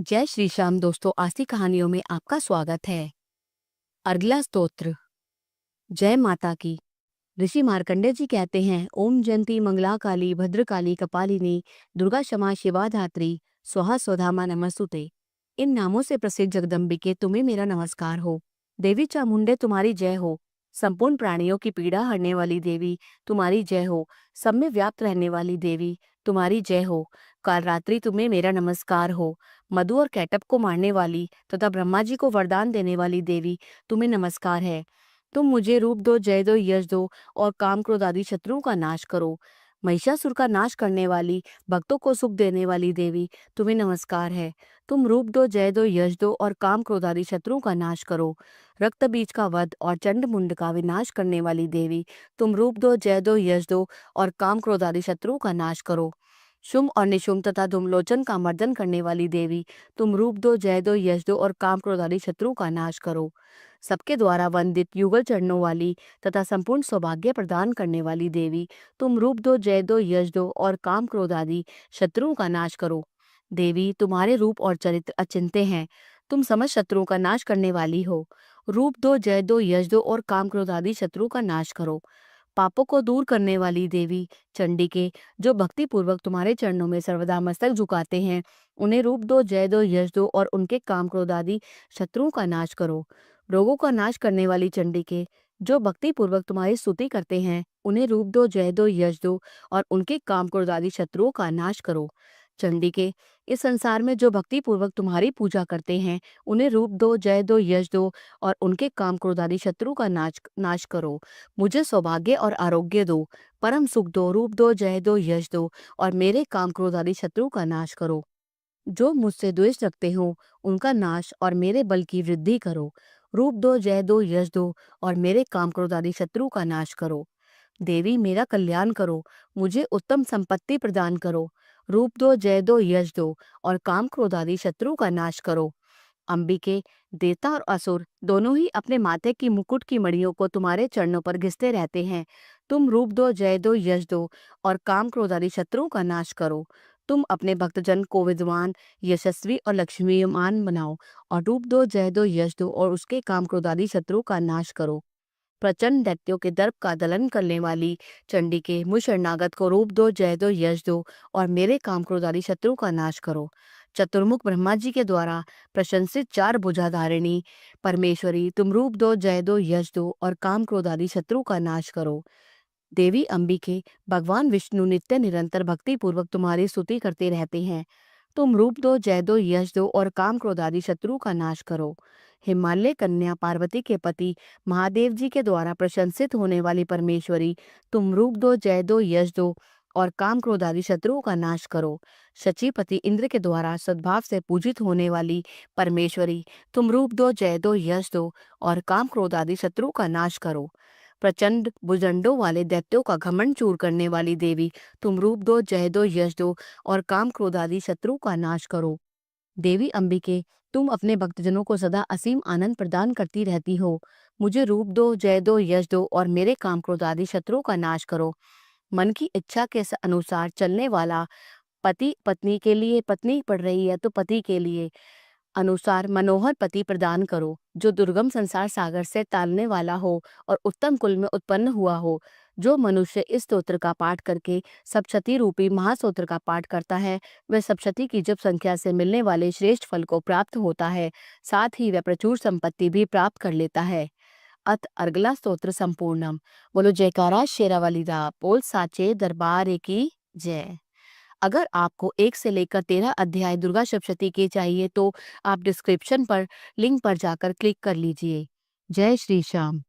जय श्री श्याम दोस्तों, आज की कहानियों में आपका स्वागत है। अर्गला स्तोत्र। जय माता की। ऋषि मार्कंडेय जी कहते हैं, ओम जयंती मंगला काली भद्रकाली कपालिनी दुर्गा क्षमा शिवा धात्री स्वाहा स्वधामा नमस्तुते। इन नामों से प्रसिद्ध जगदम्बिके तुम्हें मेरा नमस्कार हो। देवी चामुंडे तुम्हारी जय हो। संपूर्ण प्राणियों की पीड़ा हरने वाली देवी तुम्हारी जय हो। सब में व्याप्त रहने वाली देवी तुम्हारी जय हो। काल रात्रि तुम्हें मेरा नमस्कार हो। मधु और कैटअप को मारने वाली तथा ब्रह्मा जी को वरदान देने वाली देवी तुम्हें नमस्कार है। तुम मुझे रूप दो, जय दो, यश दो और काम क्रोध आदि शत्रुओं का नाश करो। महिषासुर का नाश करने वाली, भक्तों को सुख देने वाली देवी तुम्हें नमस्कार है। तुम रूप दो, जय दो, यश दो और काम क्रोध आदि शत्रुओं का नाश करो। रक्त बीज का वध और चंड मुंड का विनाश करने वाली देवी तुम रूप दो, जय दो, यश दो और काम क्रोध आदि शत्रुओं का नाश करो। शुंभ और निशुंभ तथा धूमलोचन का मर्दन करने वाली देवी तुम रूप दो, जय दो, यश दो और काम क्रोध आदि शत्रुओं का नाश करो। सबके द्वारा वंदित युगल चरणों वाली तथा संपूर्ण सौभाग्य प्रदान करने वाली देवी तुम रूप दो, जय दो, यश दो और काम क्रोध आदि शत्रुओं का नाश करो। देवी तुम्हारे रूप और चरित्र अचिंत्य हैं। तुम समस्त शत्रुओं का नाश करने वाली हो। रूप दो, जय दो, यश दो और काम क्रोध आदि शत्रुओं का नाश करो। पापों को दूर करने वाली देवी चंडिके, जो भक्ति पूर्वक तुम्हारे चरणों में सर्वदा मस्तक झुकाते हैं, उन्हें रूप दो, जय दो, यश दो और उनके काम क्रोध आदि शत्रुओं का नाश करो। रोगों का नाश करने वाली चंडिके, जो भक्ति पूर्वक तुम्हारी स्तुति करते हैं, उन्हें रूप दो, जय दो, यश दो और उनके काम क्रोध आदि शत्रुओं का नाश करो। चंडिके, इस संसार में जो भक्ति पूर्वक तुम्हारी पूजा करते हैं, उन्हें रूप दो, जय दो, यश दो और उनके काम क्रोध आदि शत्रुओं का नाश करो। मुझे सौभाग्य और आरोग्य दो, परम सुख दो, रूप दो, जय दो, यश दो और मेरे काम क्रोध आदि शत्रुओं का नाश करो। जो मुझसे द्वेष रखते हो, उनका नाश और मेरे बल की वृद्धि करो। रूप दो, जय दो, यश दो और मेरे काम क्रोध आदि शत्रुओं का नाश करो। देवी मेरा कल्याण करो, मुझे उत्तम संपत्ति प्रदान करो। रूप दो, जय दो, यश दो और काम क्रोध आदि शत्रुओं का नाश करो। अंबिके, देवता और असुर दोनों ही अपने माथे की मुकुट की मणियों को तुम्हारे चरणों पर घिसते रहते हैं। तुम रूप दो, जय दो, यश दो और काम क्रोध आदि शत्रुओं का नाश करो। तुम अपने भक्तजन को विद्वान, यशस्वी और लक्ष्मीमान बनाओ और रूप दो, जय दो, यश दो और उसके काम क्रोध आदि शत्रुओं का नाश करो। प्रचंड दैत्यों के दर्प का दलन करने वाली चंडिके, मुझ शरणागत को रूप दो, जय दो, यश दो और मेरे काम क्रोध आदि शत्रुओं का नाश करो। चतुर्मुख ब्रह्मा जी के द्वारा प्रशंसित चार भुजाधारिणी परमेश्वरी, तुम रूप दो, जय दो, यश दो और काम क्रोध आदि शत्रुओं का नाश करो। देवी अंबिके, भगवान विष्णु नित्य निरंतर भक्ति पूर्वक तुम्हारी स्तुति करते रहते हैं। तुम रूप दो, जय दो, यश दो और काम क्रोध आदि शत्रु का नाश करो। हिमालय कन्या पार्वती के पति महादेव जी के द्वारा प्रशंसित होने वाली परमेश्वरी, तुम रूप दो, जय दो, यश दो और काम क्रोध आदि शत्रुओं का नाश करो। शचीपति इंद्र के द्वारा सद्भाव से पूजित होने वाली परमेश्वरी, तुम रूप दो, जय दो, यश दो और काम क्रोध आदि शत्रुओं का नाश करो। प्रचंड भुजंडों वाले दैत्यों का घमंड चूर करने वाली देवी, तुम रूप दो, जय दो, यश दो और काम क्रोध आदि शत्रु का नाश करो। देवी अंबिके, तुम अपने भक्तजनों को सदा असीम आनंद प्रदान करती रहती हो। मुझे रूप दो, जय दो, यश दो और मेरे काम क्रोध आदि शत्रुओं का नाश करो। मन की इच्छा के अनुसार चलने वाला, पति पत्नी के लिए पत्नी पड़ रही है तो पति के लिए अनुसार मनोहर पति प्रदान करो, जो दुर्गम संसार सागर से तालने वाला हो और उत्तम कुल में उत्पन्न हुआ हो। जो मनुष्य इस स्तोत्र का पाठ करके सप्तशती रूपी महास्तोत्र का पाठ करता है, वह सप्तशती की जप संख्या से मिलने वाले श्रेष्ठ फल को प्राप्त होता है। साथ ही वह प्रचुर संपत्ति भी प्राप्त कर लेता है। अत अर्गला स्तोत्र संपूर्णम। बोलो जयकारा शेरावाली दा, बोल साचे दरबार की जय। अगर आपको 1 से लेकर 13 अध्याय दुर्गा सप्तशती के चाहिए तो आप डिस्क्रिप्शन पर लिंक पर जाकर क्लिक कर लीजिए। जय श्री श्याम।